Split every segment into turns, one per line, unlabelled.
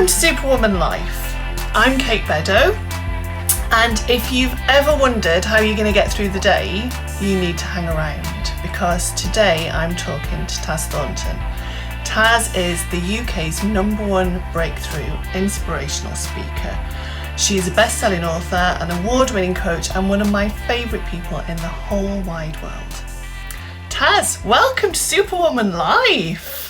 Welcome to Superwoman Life. I'm Kate Beddow, and if you've ever wondered how you're going to get through the day, you need to hang around, because today I'm talking to Taz Thornton. Taz is the UK's #1 breakthrough inspirational speaker. She is a best-selling author, an award-winning coach, and one of my favourite people in the whole wide world. Taz, welcome to Superwoman Life.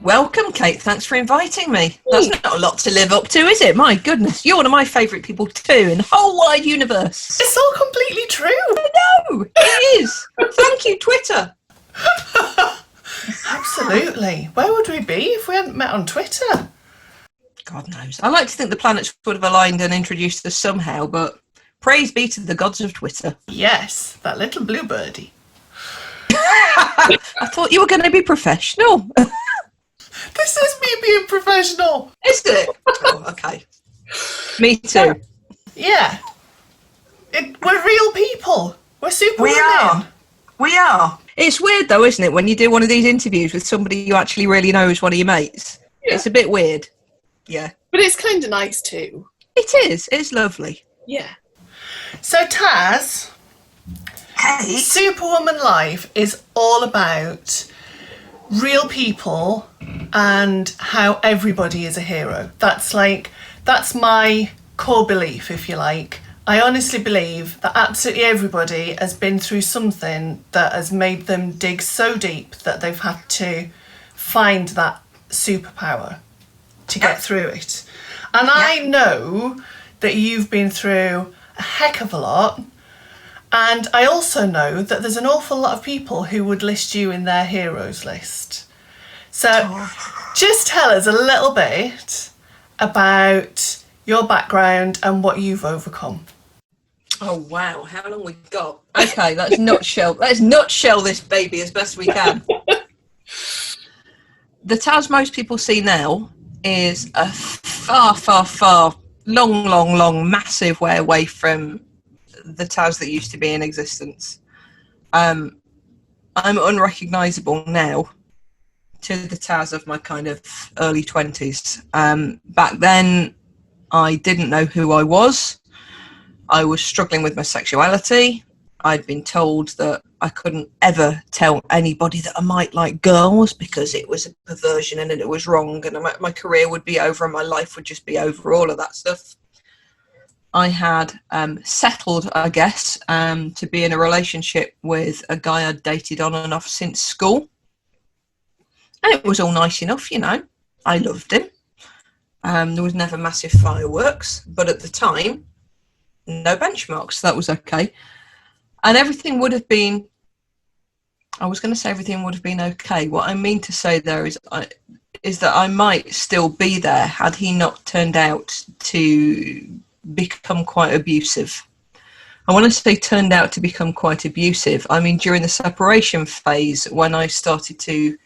Welcome, Kate. Thanks for inviting me. That's not a lot to live up to, is it? My goodness, you're one of my favourite people too in the whole wide universe.
It's all completely true.
I know, it is. Thank you, Twitter.
Absolutely. Where would we be if we hadn't met on Twitter?
God knows. I like to think the planets would have aligned and introduced us somehow, but praise be to the gods of Twitter.
Yes, that little blue birdie.
I thought you were going to be professional.
This is me being professional.
Is it? Oh, okay. Me too.
Yeah. We're real people. We're Superwomen.
We are. It's weird though, isn't it, when you do one of these interviews with somebody you actually really know as one of your mates? Yeah. It's a bit weird. Yeah.
But it's kind of nice too.
It is. It's lovely.
Yeah. So Taz,
hey.
Superwoman Life is all about real people and how everybody is a hero. That's my core belief, if you like. I honestly believe that absolutely everybody has been through something that has made them dig so deep that they've had to find that superpower to get through it. And I know that you've been through a heck of a lot. And I also know that there's an awful lot of people who would list you in their heroes list. So just tell us a little bit about your background and what you've overcome.
Oh wow, how long we got? Okay, let's nutshell this baby as best we can. The Taz most people see now is a far, long, massive way away from the Taz that used to be in existence. I'm unrecognisable now to the Taz of my kind of early 20s. Back then, I didn't know who I was. I was struggling with my sexuality. I'd been told that I couldn't ever tell anybody that I might like girls because it was a perversion and it was wrong, and my career would be over and my life would just be over, all of that stuff. I had settled, I guess, to be in a relationship with a guy I'd dated on and off since school. And it was all nice enough, you know. I loved him. There was never massive fireworks, but at the time, no benchmarks. So that was okay. And everything would have been, I was going to say everything would have been okay. What I mean to say there is that I might still be there had he not turned out to become quite abusive. And when I say turned out to become quite abusive, I mean during the separation phase, when I started to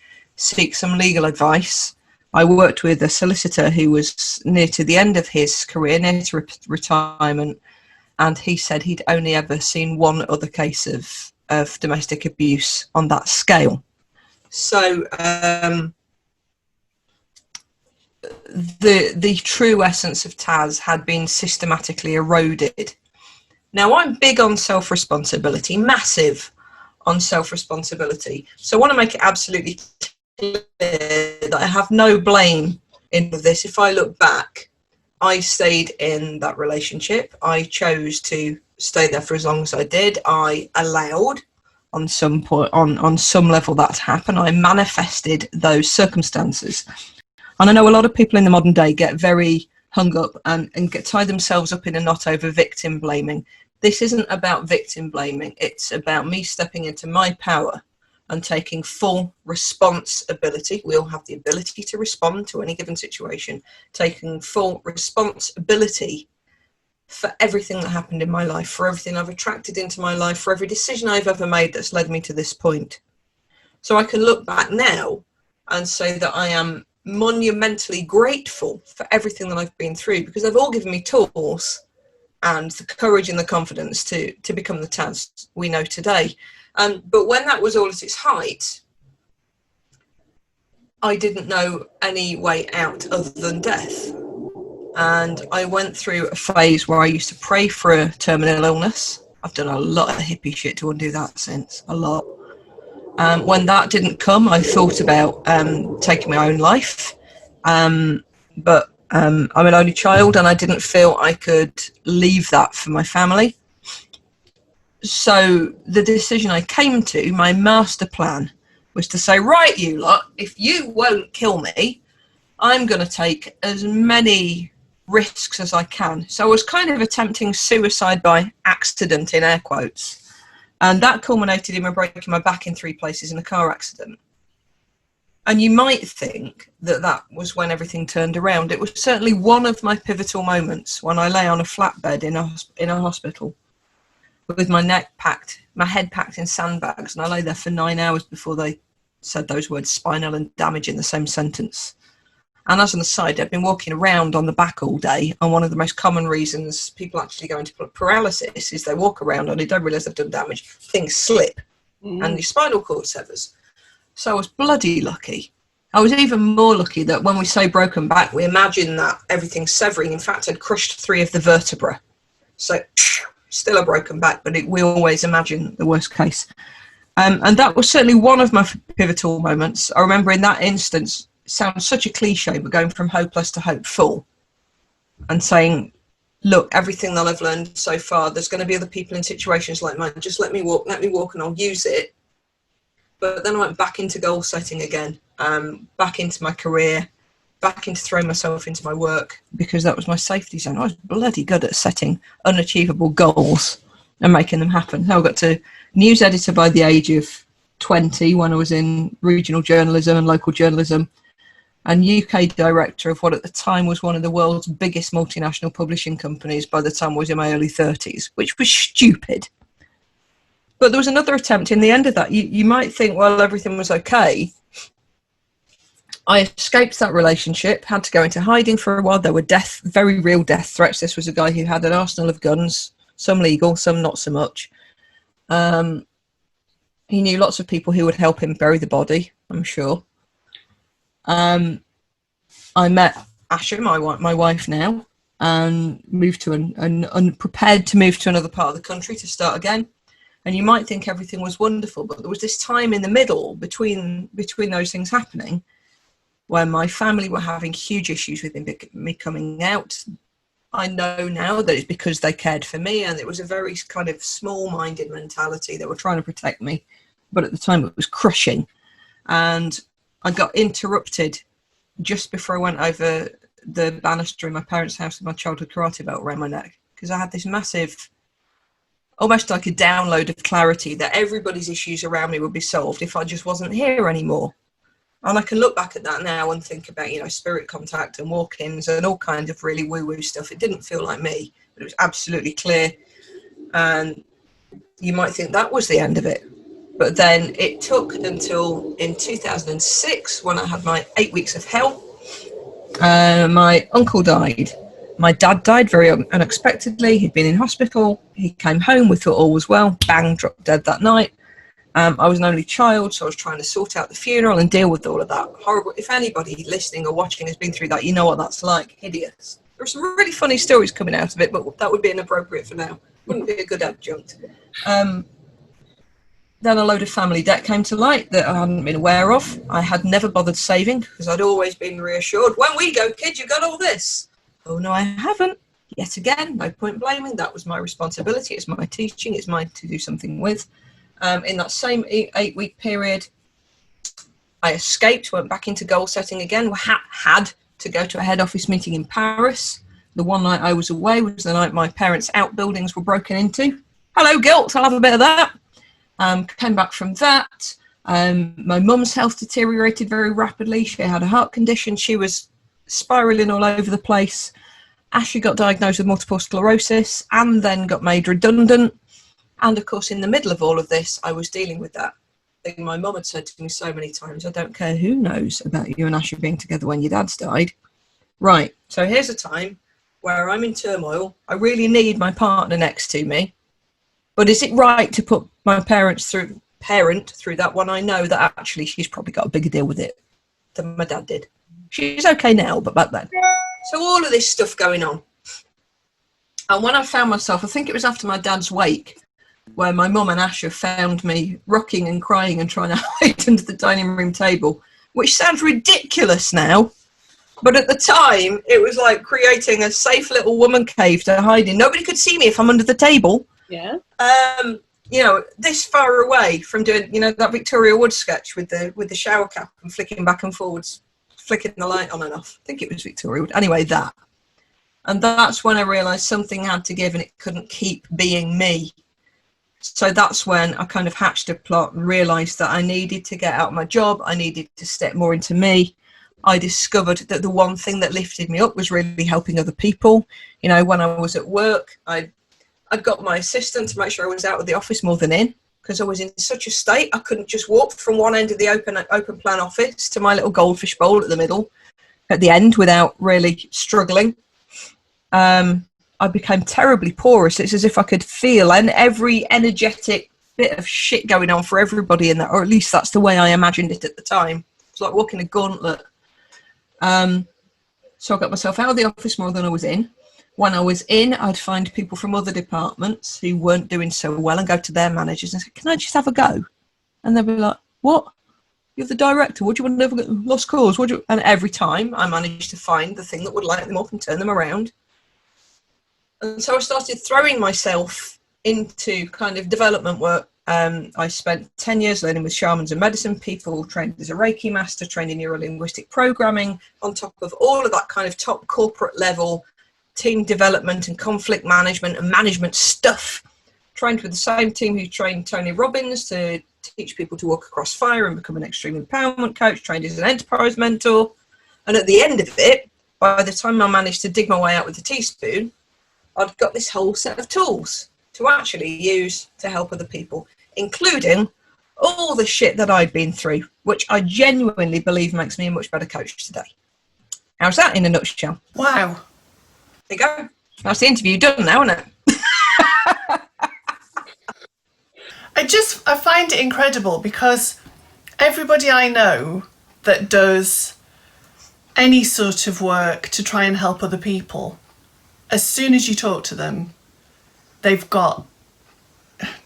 seek some legal advice, I worked with a solicitor who was near to the end of his career, near to retirement, and he said he'd only ever seen one other case of domestic abuse on that scale. So the true essence of Taz had been systematically eroded. Now, I'm big on self-responsibility, massive on self-responsibility. So I want to make it absolutely clear that I have no blame in this. If I look back, I stayed in that relationship. I chose to stay there for as long as I did. I allowed on some point, on some level, that to happen. I manifested those circumstances. And I know a lot of people in the modern day get very hung up and tie themselves up in a knot over victim blaming. This isn't about victim blaming. It's about me stepping into my power and taking full responsibility. We all have the ability to respond to any given situation. Taking full responsibility for everything that happened in my life, for everything I've attracted into my life, for every decision I've ever made that's led me to this point. So I can look back now and say that I am monumentally grateful for everything that I've been through, because they've all given me tools and the courage and the confidence to become the Taz we know today. But when that was all at its height, I didn't know any way out other than death. And I went through a phase where I used to pray for a terminal illness. I've done a lot of hippie shit to undo that since, a lot. When that didn't come, I thought about taking my own life. But I'm an only child and I didn't feel I could leave that for my family. So the decision I came to, my master plan, was to say, right, you lot, if you won't kill me, I'm going to take as many risks as I can. So I was kind of attempting suicide by accident, in air quotes. And that culminated in me breaking my back in 3 places in a car accident. And you might think that that was when everything turned around. It was certainly one of my pivotal moments when I lay on a flatbed in a hospital with my head packed in sandbags. And I lay there for 9 hours before they said those words, spinal and damage, in the same sentence. And as an aside, I've been walking around on the back all day, and one of the most common reasons people actually go into paralysis is they walk around and they don't realise they've done damage. Things slip and your spinal cord severs. So I was bloody lucky. I was even more lucky that when we say broken back, we imagine that everything's severing. In fact, I'd crushed 3 of the vertebrae. So still a broken back, but we always imagine the worst case. And that was certainly one of my pivotal moments. I remember in that instance, it sounds such a cliche, but going from hopeless to hopeful and saying, look, everything that I've learned so far, there's going to be other people in situations like mine. Just let me walk and I'll use it. But then I went back into goal setting again, back into my career, back into throwing myself into my work, because that was my safety zone. I was bloody good at setting unachievable goals and making them happen. So I got to news editor by the age of 20 when I was in regional journalism and local journalism, and UK director of what at the time was one of the world's biggest multinational publishing companies by the time I was in my early 30s, which was stupid. But there was another attempt in the end of that. You might think, well, everything was okay. I escaped that relationship, had to go into hiding for a while. There were very real death threats. This was a guy who had an arsenal of guns, some legal, some not so much. He knew lots of people who would help him bury the body, I'm sure. I met Asha, my wife now, and moved to prepared to move to another part of the country to start again. And you might think everything was wonderful, but there was this time in the middle between those things happening when my family were having huge issues with me coming out. I know now that it's because they cared for me, and it was a very kind of small-minded mentality. They were trying to protect me, but at the time it was crushing. And I got interrupted just before I went over the banister in my parents' house with my childhood karate belt around my neck, because I had this massive, almost like a download of clarity that everybody's issues around me would be solved if I just wasn't here anymore. And I can look back at that now and think about, spirit contact and walk-ins and all kinds of really woo-woo stuff. It didn't feel like me, but it was absolutely clear. And you might think that was the end of it. But then it took until in 2006, when I had my 8 weeks of hell, my uncle died. My dad died very unexpectedly. He'd been in hospital. He came home. We thought all was well. Bang, dropped dead that night. I was an only child, so I was trying to sort out the funeral and deal with all of that. Horrible. If anybody listening or watching has been through that, you know what that's like. Hideous. There are some really funny stories coming out of it, but that would be inappropriate for now. Wouldn't be a good adjunct. Then a load of family debt came to light that I hadn't been aware of. I had never bothered saving because I'd always been reassured, when we go, kid, you got all this. Oh, no, I haven't. Yet again, no point blaming. That was my responsibility. It's my teaching. It's mine to do something with. In that same 8-week period, I escaped, went back into goal setting again. Had to go to a head office meeting in Paris. The one night I was away was the night my parents' outbuildings were broken into. Hello, guilt. I'll have a bit of that. Came back from that. My mum's health deteriorated very rapidly. She had a heart condition. She was spiraling all over the place. Ashley got diagnosed with multiple sclerosis and then got made redundant. And of course, in the middle of all of this, I was dealing with that thing my mum had said to me so many times: I don't care who knows about you and Ashley being together when your dad's died. Right, so here's a time where I'm in turmoil. I really need my partner next to me. But is it right to put my parent through that one? I know that actually she's probably got a bigger deal with it than my dad did. She's okay now, but back then. So all of this stuff going on. And when I found myself, I think it was after my dad's wake, where my mum and Asher found me rocking and crying and trying to hide under the dining room table, which sounds ridiculous now. But at the time, it was like creating a safe little woman cave to hide in. Nobody could see me if I'm under the table.
Yeah.
You know, this far away from doing, you know, that Victoria Wood sketch with the shower cap and flicking back and forwards, flicking the light on and off. I think it was Victoria Wood. Anyway, that. And that's when I realised something had to give and it couldn't keep being me. So that's when I kind of hatched a plot and realised that I needed to get out of my job. I needed to step more into me. I discovered that the one thing that lifted me up was really helping other people. You know, when I was at work, I got my assistant to make sure I was out of the office more than in, because I was in such a state I couldn't just walk from one end of the open plan office to my little goldfish bowl at the middle, at the end, without really struggling. I became terribly porous. It's as if I could feel and every energetic bit of shit going on for everybody in that, or at least that's the way I imagined it at the time. It's like walking a gauntlet. So I got myself out of the office more than I was in. When I was in, I'd find people from other departments who weren't doing so well and go to their managers and say, can I just have a go? And they'd be like, what? You're the director. What do you want to never get lost cause? And every time I managed to find the thing that would light them up and turn them around. And so I started throwing myself into kind of development work. I spent 10 years learning with shamans and medicine people, trained as a Reiki master, trained in neuro-linguistic programming, on top of all of that kind of top corporate level team development and conflict management and management stuff. Trained with the same team who trained Tony Robbins to teach people to walk across fire and become an extreme empowerment coach, trained as an enterprise mentor. And at the end of it, by the time I managed to dig my way out with a teaspoon, I'd got this whole set of tools to actually use to help other people, including all the shit that I'd been through, which I genuinely believe makes me a much better coach today. How's that in a nutshell?
Wow.
There you go. That's the interview done now, isn't it?
I find it incredible because everybody I know that does any sort of work to try and help other people, as soon as you talk to them, they've got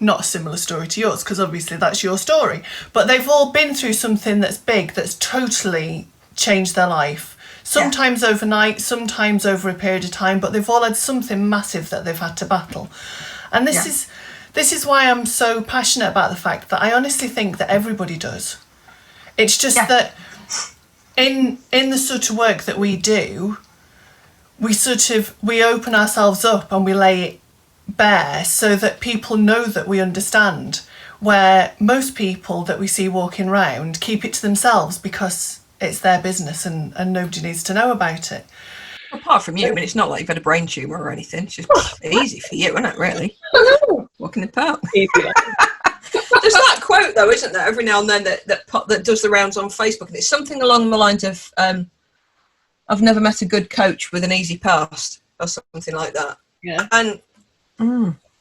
not a similar story to yours, because obviously that's your story, but they've all been through something that's big, that's totally changed their life. Sometimes overnight, sometimes over a period of time, but they've all had something massive that they've had to battle. And this is why I'm so passionate about the fact that I honestly think that everybody does. It's just that in the sort of work that we do, we open ourselves up and we lay it bare so that people know that we understand, where most people that we see walking around keep it to themselves because it's their business and nobody needs to know about it.
Apart from you, I mean, it's not like you've had a brain tumour or anything. It's just easy for you, isn't it, really? Walking the park. There's that quote, though, isn't there, every now and then that does the rounds on Facebook, and it's something along the lines of, I've never met a good coach with an easy past, or something like that.
Yeah.
And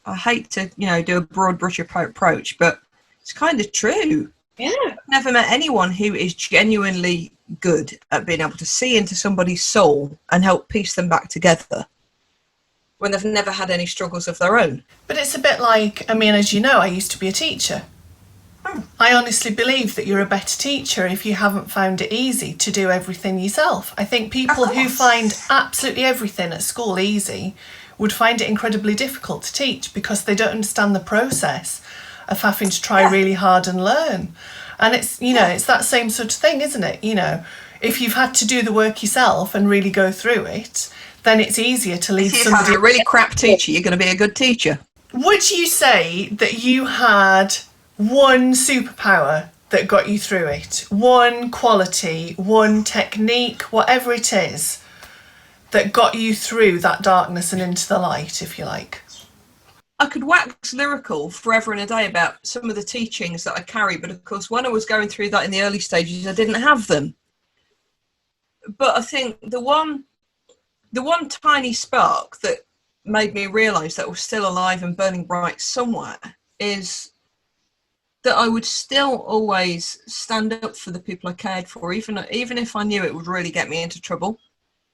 I hate to, do a broad brush approach, but it's kind of true.
Yeah.
I've never met anyone who is genuinely good at being able to see into somebody's soul and help piece them back together when they've never had any struggles of their own.
But it's a bit like, I mean, as you know, I used to be a teacher. I honestly believe that you're a better teacher if you haven't found it easy to do everything yourself. I think people who find absolutely everything at school easy would find it incredibly difficult to teach because they don't understand the process of having to try really hard and learn. And it's, it's that same sort of thing, isn't it? If you've had to do the work yourself and really go through it, then it's easier to leave somebody.
If you're a really crap teacher, you're going to be a good teacher.
Would you say that you had one superpower that got you through it? One quality, one technique, whatever it is, that got you through that darkness and into the light, if you like?
I could wax lyrical forever and a day about some of the teachings that I carry, but of course when I was going through that in the early stages I didn't have them. But I think the one tiny spark that made me realise that I was still alive and burning bright somewhere is that I would still always stand up for the people I cared for, even if I knew it would really get me into trouble.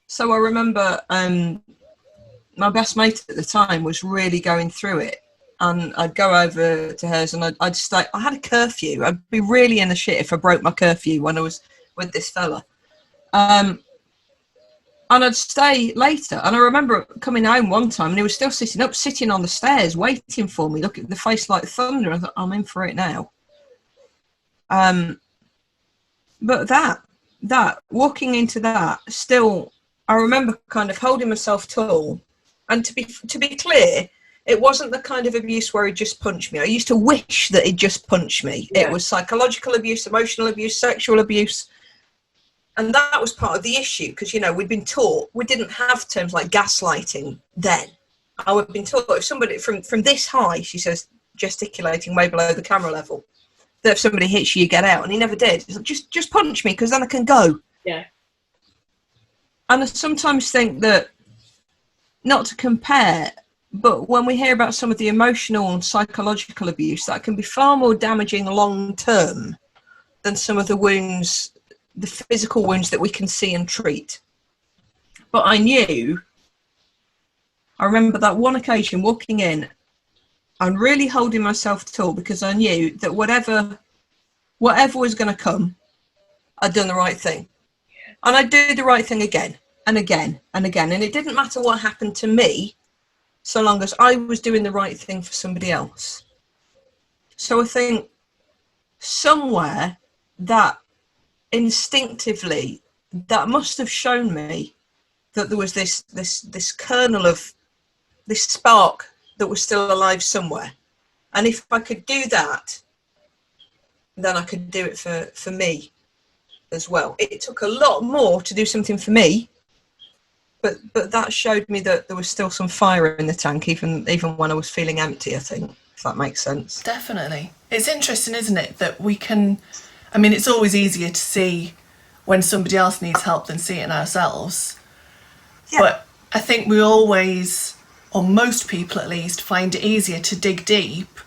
So I remember my best mate at the time was really going through it, and I'd go over to hers, and I'd stay. I had a curfew. I'd be really in the shit if I broke my curfew when I was with this fella. And I'd stay later. And I remember coming home one time, and he was still sitting on the stairs, waiting for me, looking at the face like thunder. I thought, I'm in for it now. But that walking into that, still, I remember kind of holding myself tall. And to be clear, it wasn't the kind of abuse where he'd just punch me. I used to wish that he'd just punch me. Yeah. It was psychological abuse, emotional abuse, sexual abuse. And that was part of the issue, because, you know, we'd been taught, we didn't have terms like gaslighting then. I would have been taught if somebody from this high, she says, gesticulating way below the camera level, that if somebody hits you, you get out. And he never did. He's like, just punch me, because then I can go.
Yeah.
And I sometimes think that, not to compare, but when we hear about some of the emotional and psychological abuse, that can be far more damaging long term than some of the wounds, the physical wounds that we can see and treat. But I remember that one occasion walking in and really holding myself tall, because I knew that whatever was going to come, I'd done the right thing. And I'd do the right thing again and again and again. And it didn't matter what happened to me, so long as I was doing the right thing for somebody else. So I think somewhere that instinctively, that must have shown me that there was this kernel of this spark that was still alive somewhere. And if I could do that, then I could do it for me as well. It took a lot more to do something for me, but that showed me that there was still some fire in the tank, even when I was feeling empty, I think, if that makes sense.
Definitely. It's interesting, isn't it, that we can, I mean, it's always easier to see when somebody else needs help than see it in ourselves. Yeah. But I think we always, or most people at least, find it easier to dig deep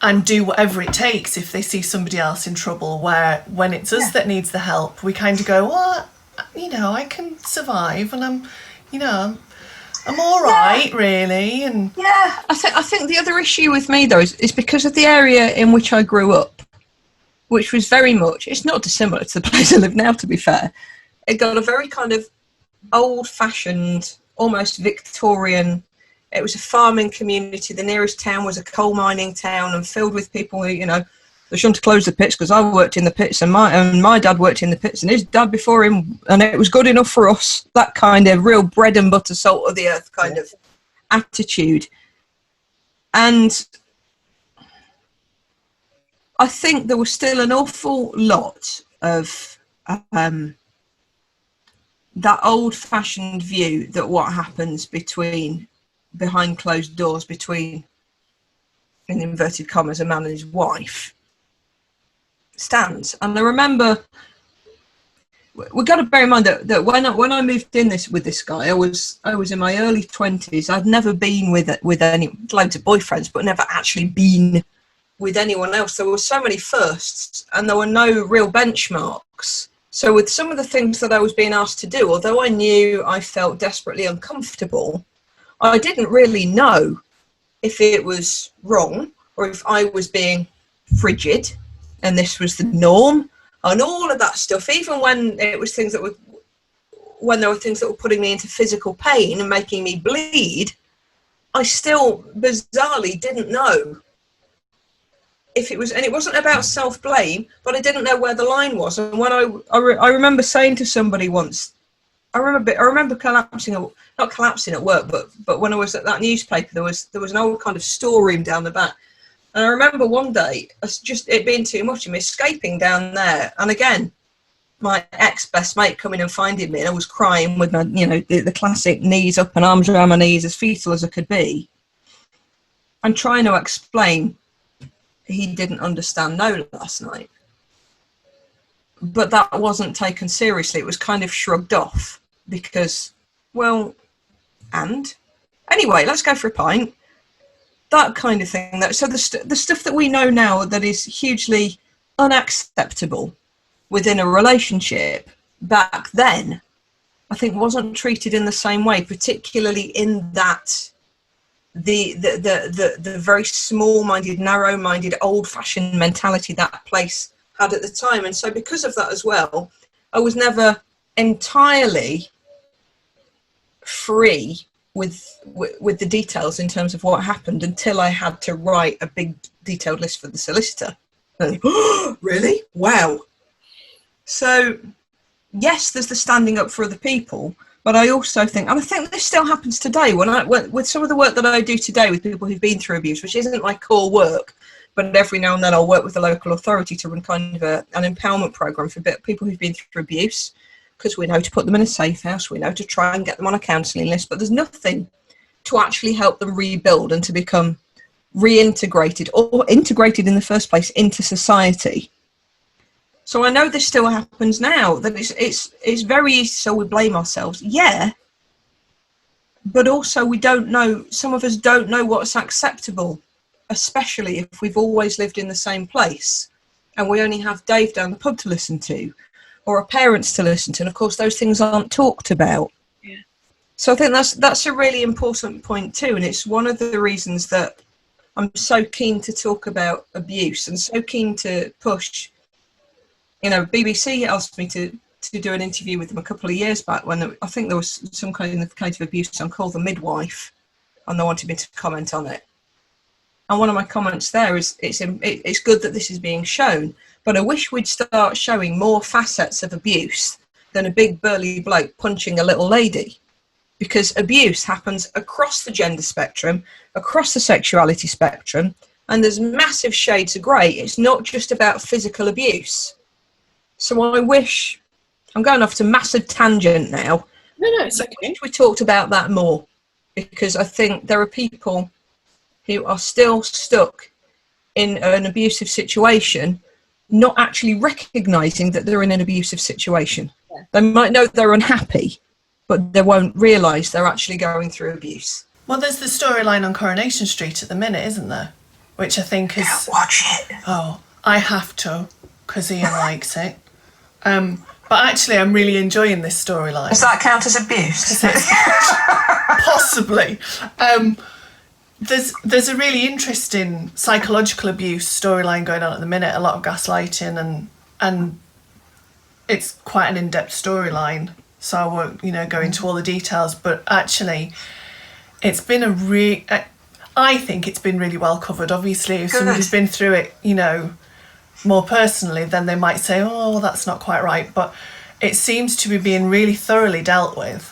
and do whatever it takes if they see somebody else in trouble, where when it's us that needs the help, we kind of go, well, you know, I can survive, and I'm all right, really. And
yeah, I think the other issue with me, though, is because of the area in which I grew up, which was very much, it's not dissimilar to the place I live now, to be fair. It got a very kind of old-fashioned, almost Victorian. It was a farming community. The nearest town was a coal mining town, and filled with people who, you know, they shouldn't have closed the pits, because I worked in the pits, and my dad worked in the pits, and his dad before him, and it was good enough for us. That kind of real bread and butter, salt of the earth kind of attitude. And I think there was still an awful lot of that old-fashioned view that what happens behind closed doors between, in inverted commas, a man and his wife stands. And I remember, we've got to bear in mind that when I moved in with this guy, I was in my early 20s. I'd never been with any, loads of boyfriends, but never actually been with anyone else. There were so many firsts, and there were no real benchmarks. So with some of the things that I was being asked to do, although I knew I felt desperately uncomfortable, I didn't really know if it was wrong or if I was being frigid and this was the norm, and all of that stuff. Even when it was things that when there were things that were putting me into physical pain and making me bleed, I still bizarrely didn't know if it was, and it wasn't about self-blame, but I didn't know where the line was. And when I remember saying to somebody once, I remember collapsing, not collapsing at work, but when I was at that newspaper, there was an old kind of storeroom down the back. And I remember one day, just it being too much of me, escaping down there. And again, my ex-best mate coming and finding me, and I was crying with my, you know, the classic knees up and arms around my knees, as fetal as I could be, and trying to explain he didn't understand no last night. But that wasn't taken seriously. It was kind of shrugged off because, well, and anyway, let's go for a pint. That kind of thing. So the stuff that we know now that is hugely unacceptable within a relationship, back then I think wasn't treated in the same way, particularly in that the very small-minded, narrow-minded, old-fashioned mentality that place had at the time. And so because of that as well, I was never entirely free with the details in terms of what happened until I had to write a big detailed list for the solicitor. And, oh, really? Wow. So yes, there's the standing up for other people, but I also think, and I think this still happens today with some of the work that I do today with people who've been through abuse, which isn't my core work, but every now and then I'll work with the local authority to run kind of an empowerment program for people who've been through abuse, because we know to put them in a safe house, we know to try and get them on a counselling list, but there's nothing to actually help them rebuild and to become reintegrated or integrated in the first place into society. So I know this still happens now, that it's very easy, so we blame ourselves. Yeah, but also we don't know, some of us don't know what's acceptable, especially if we've always lived in the same place and we only have Dave down the pub to listen to, or our parents to listen to, and of course those things aren't talked about.
Yeah.
So I think that's a really important point too, and it's one of the reasons that I'm so keen to talk about abuse and so keen to push. You know, BBC asked me to do an interview with them a couple of years back when I think there was some kind of abuse on Call the Midwife, and they wanted me to comment on it. And one of my comments there is it's good that this is being shown, but I wish we'd start showing more facets of abuse than a big burly bloke punching a little lady, because abuse happens across the gender spectrum, across the sexuality spectrum, and there's massive shades of grey. It's not just about physical abuse. So I wish, I'm going off to massive tangent now.
No, it's okay.
I wish we talked about that more, because I think there are people who are still stuck in an abusive situation, not actually recognising that they're in an abusive situation. Yeah. They might know they're unhappy, but they won't realise they're actually going through abuse.
Well, there's the storyline on Coronation Street at the minute, isn't there? Which I think is...
Can't watch it.
Oh, I have to, because Ian likes it. But actually, I'm really enjoying this storyline.
Does that count as abuse?
Possibly. There's a really interesting psychological abuse storyline going on at the minute. A lot of gaslighting, and it's quite an in-depth storyline. So I won't, go into all the details. But actually, it's been I think it's been really well covered. Obviously, if somebody's been through it, more personally, then they might say, "Oh, that's not quite right." But it seems to be being really thoroughly dealt with.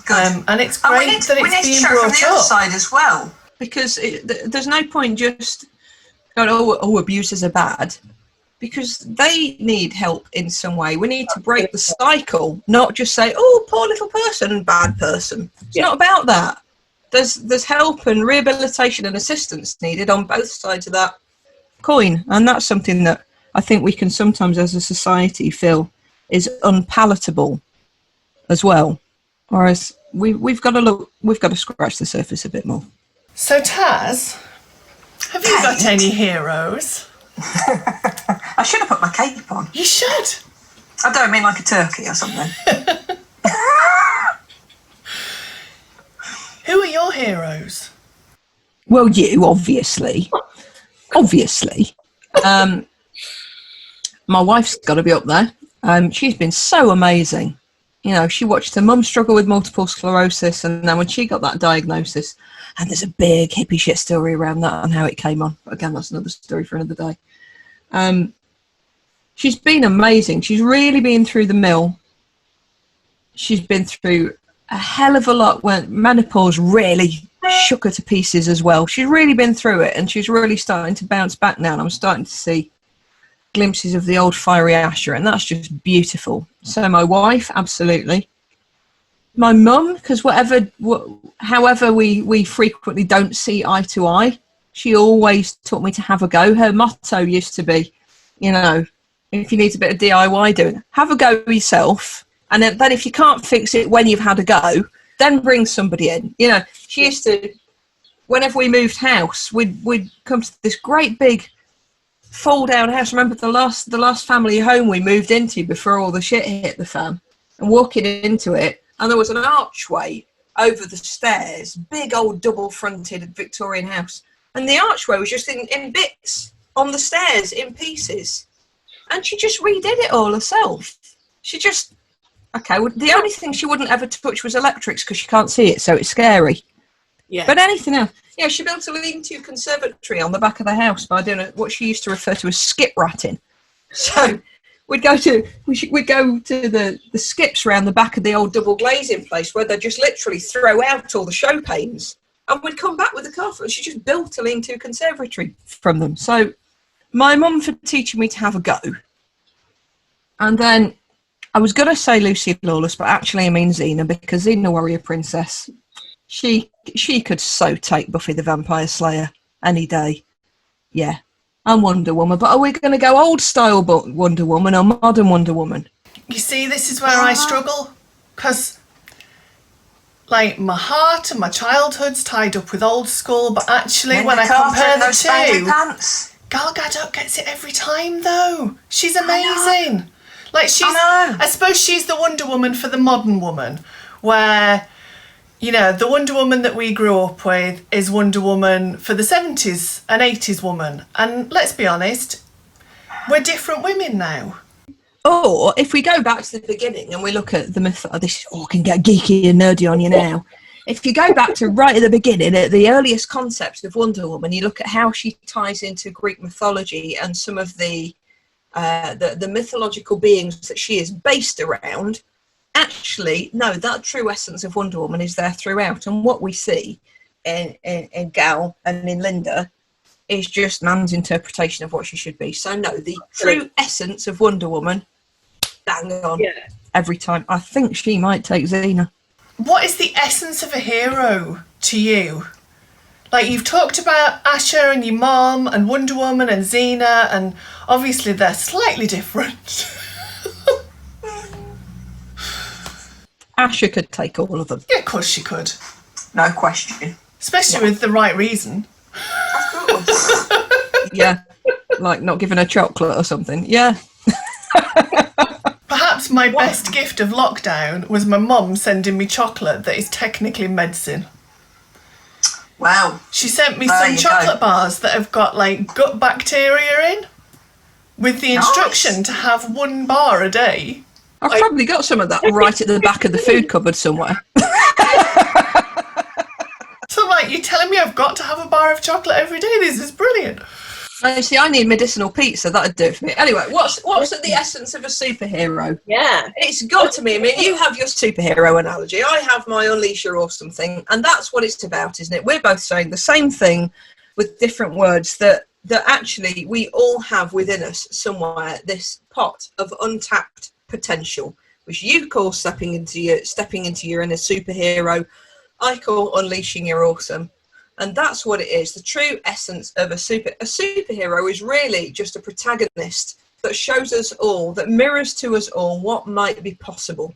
And it's great that it's being brought up. We need to show from the other side
as well, because there's no point just going, "Oh, abusers are bad," because they need help in some way. We need to break the cycle, not just say, "Oh, poor little person, bad person." It's not about that. There's help and rehabilitation and assistance needed on both sides of that coin, and that's something that I think we can sometimes as a society feel is unpalatable as well, whereas we've got to scratch the surface a bit more.
So Taz, have you got any heroes?
I should have put my cape on.
You should.
I don't mean like a turkey or something.
Who are your heroes?
Well, you obviously. My wife's got to be up there. She's been so amazing. She watched her mum struggle with multiple sclerosis, and then when she got that diagnosis, and there's a big hippie shit story around that and how it came on. But again, that's another story for another day. She's been amazing. She's really been through the mill. She's been through a hell of a lot when menopause really shook her to pieces as well. She's really been through it, and she's really starting to bounce back now, and I'm starting to see glimpses of the old fiery Asher, and that's just beautiful. So my wife, absolutely. My mum, because however we frequently don't see eye to eye, she always taught me to have a go. Her motto used to be, if you need a bit of DIY doing, have a go yourself, and then if you can't fix it when you've had a go, then bring somebody in. She used to, whenever we moved house, we'd come to this great big fold-down house. Remember the last family home we moved into before all the shit hit the fan, and walking into it, and there was an archway over the stairs, big old double-fronted Victorian house, and the archway was just in bits on the stairs, in pieces, and she just redid it all herself. She just, okay, well, the only thing she wouldn't ever touch was electrics because she can't see it, so it's scary.
Yeah.
But anything else, yeah, she built a lean-to conservatory on the back of the house by doing what she used to refer to as skip ratting. So we'd go to the skips around the back of the old double glazing place where they just literally throw out all the show panes, and we'd come back with the car, and she just built a lean-to conservatory from them. So my mum for teaching me to have a go, and then I was going to say Lucy Lawless, but actually I mean Xena, because Xena Warrior Princess, she could so take Buffy the Vampire Slayer any day. Yeah. And Wonder Woman, but are we going to go old style Wonder Woman or modern Wonder Woman?
You see, this is where I struggle, because like my heart and my childhood's tied up with old school, but actually when I compare the two, Gal Gadot gets it every time though. She's amazing. Like I suppose she's the Wonder Woman for the modern woman, where, you know, the Wonder Woman that we grew up with is Wonder Woman for the 70s and 80s woman. And let's be honest, we're different women now.
Or if we go back to the beginning and we look at the myth, I can get geeky and nerdy on you now. If you go back to right at the beginning, at the earliest concepts of Wonder Woman, you look at how she ties into Greek mythology and some of the mythological beings that she is based around. Actually, no, that true essence of Wonder Woman is there throughout. And what we see in Gal and in Linda is just man's interpretation of what she should be. So no, the true essence of Wonder Woman, bang on, every time. I think she might take Xena.
What is the essence of a hero to you? Like, you've talked about Asher and your mom and Wonder Woman and Xena, and obviously they're slightly different.
Asher could take all of them.
Yeah, of course she could.
No question.
Especially with the right reason.
Of course. Yeah, like not giving her chocolate or something. Yeah.
Perhaps my best gift of lockdown was my mum sending me chocolate that is technically medicine.
Wow.
She sent me some chocolate bars that have got like gut bacteria in, with the instruction to have one bar a day.
I've probably got some of that right at the back of the food cupboard somewhere.
So I'm like, you're telling me I've got to have a bar of chocolate every day? This is brilliant.
See, I need medicinal pizza. That'd do it for me. Anyway, what's at the essence of a superhero?
Yeah.
It's got to be. I mean, you have your superhero analogy. I have my Unleash Your Awesome thing. And that's what it's about, isn't it? We're both saying the same thing with different words, that actually we all have within us somewhere this pot of untapped potential, which you call stepping into your inner superhero. I call unleashing your awesome. And that's what it is. The true essence of a superhero is really just a protagonist that shows us all, that mirrors to us all what might be possible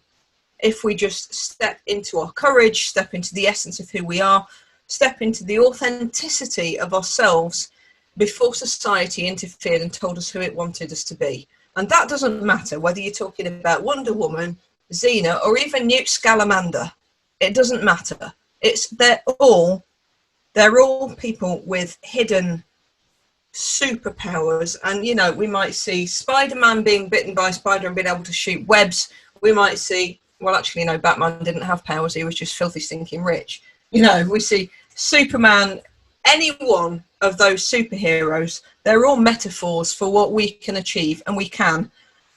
if we just step into our courage, step into the essence of who we are, step into the authenticity of ourselves before society interfered and told us who it wanted us to be. And that doesn't matter whether you're talking about Wonder Woman, Xena, or even Newt Scamander. It doesn't matter. They're all people with hidden superpowers. And, you know, we might see Spider-Man being bitten by a spider and being able to shoot webs. We might see, well, actually, no, Batman didn't have powers. He was just filthy, stinking rich. You know, we see Superman, any one of those superheroes, they're all metaphors for what we can achieve, and we can.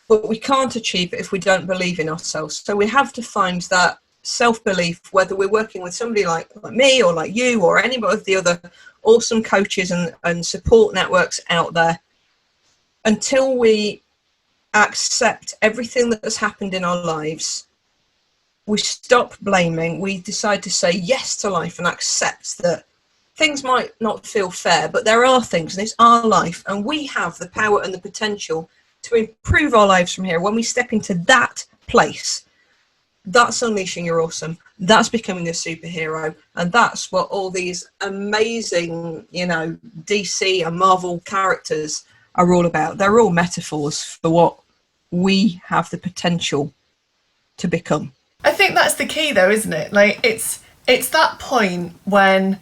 But we can't achieve it if we don't believe in ourselves. So we have to find that self-belief, whether we're working with somebody like me or like you or any of the other awesome coaches and support networks out there. Until we accept everything that has happened in our lives, we stop blaming, we decide to say yes to life and accept that things might not feel fair, but there are things, and it's our life, and we have the power and the potential to improve our lives from here. When we step into that place, that's unleashing your awesome. That's becoming a superhero. And that's what all these amazing, you know, DC and Marvel characters are all about. They're all metaphors for what we have the potential to become.
I think that's the key though, isn't it? Like it's that point when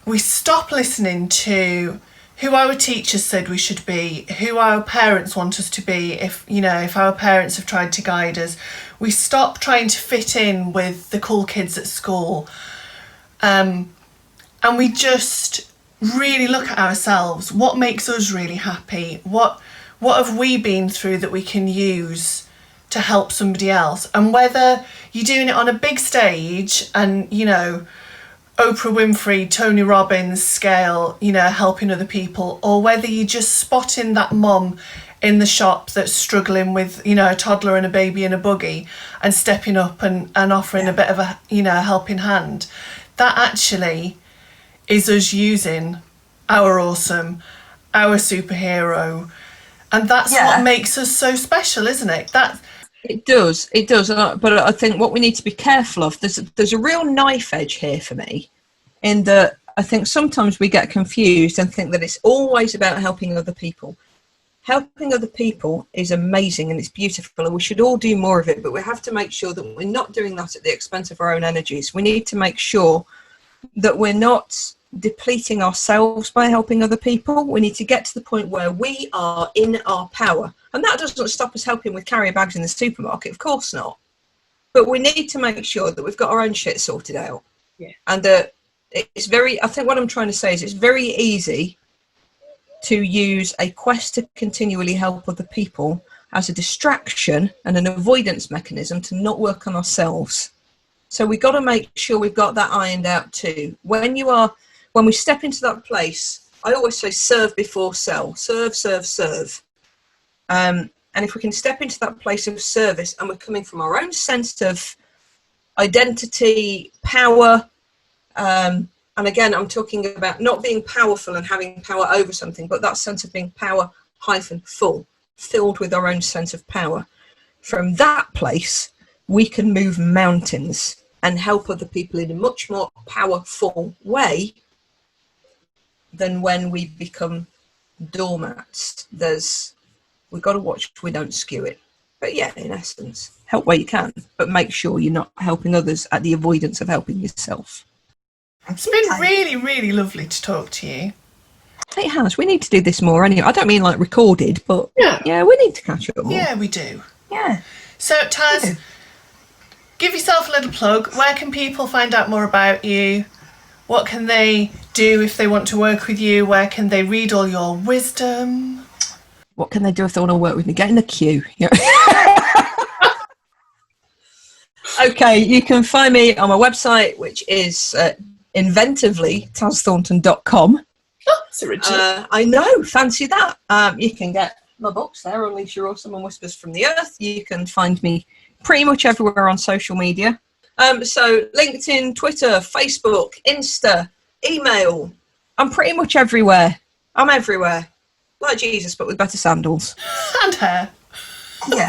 we stop listening to who our teachers said we should be, who our parents want us to be, if our parents have tried to guide us. We stop trying to fit in with the cool kids at school. And we just really look at ourselves. What makes us really happy? What have we been through that we can use to help somebody else? And whether you're doing it on a big stage and, Oprah Winfrey, Tony Robbins scale, helping other people, or whether you're just spotting that mum in the shop that's struggling with, a toddler and a baby in a buggy and stepping up and offering a bit of a, helping hand. That actually is us using our awesome, our superhero. And that's what makes us so special, isn't it? It does.
But I think what we need to be careful of, there's a real knife edge here for me, in that I think sometimes we get confused and think that it's always about helping other people. Helping other people is amazing and it's beautiful and we should all do more of it, but we have to make sure that we're not doing that at the expense of our own energies. We need to make sure that we're not depleting ourselves by helping other people. We need to get to the point where we are in our power. And that doesn't stop us helping with carrier bags in the supermarket, of course not. But we need to make sure that we've got our own shit sorted out.
Yeah.
And I think what I'm trying to say is it's very easy to use a quest to continually help other people as a distraction and an avoidance mechanism to not work on ourselves. So we've got to make sure we've got that ironed out too. When we step into that place, I always say serve before sell. Serve, serve, serve. And if we can step into that place of service and we're coming from our own sense of identity, power, and again, I'm talking about not being powerful and having power over something, but that sense of being power-full, filled with our own sense of power. From that place, we can move mountains and help other people in a much more powerful way than when we become doormats. We've got to watch we don't skew it. But yeah, in essence, help where you can, but make sure you're not helping others at the avoidance of helping yourself.
It's been really, really lovely to talk to you.
It has. We need to do this more anyway. I don't mean like recorded, but yeah, we need to catch up more.
Yeah, we do.
Yeah.
So, Taz, give yourself a little plug. Where can people find out more about you? What can they do if they want to work with you? Where can they read all your wisdom?
What can they do if they want to work with me? Get in the queue. Yeah. Okay, you can find me on my website, which is inventively tazthornton.com.
Oh, that's original.
I know, fancy that. You can get my books there, Unleash Your Awesome and Whispers from the Earth. You can find me pretty much everywhere on social media. So LinkedIn, Twitter, Facebook, Insta, email. I'm pretty much everywhere. I'm everywhere. Like Jesus, but with better sandals.
And hair.
Yeah.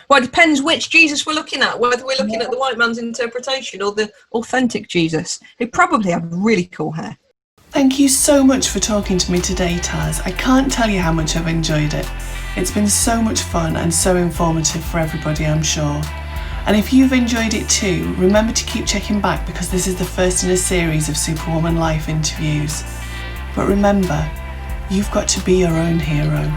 Well, it depends which Jesus we're looking at, whether we're looking at the white man's interpretation or the authentic Jesus, who probably had really cool hair.
Thank you so much for talking to me today, Taz. I can't tell you how much I've enjoyed it. It's been so much fun and so informative for everybody, I'm sure. And if you've enjoyed it too, remember to keep checking back because this is the first in a series of Superwoman Life interviews. But remember, you've got to be your own hero.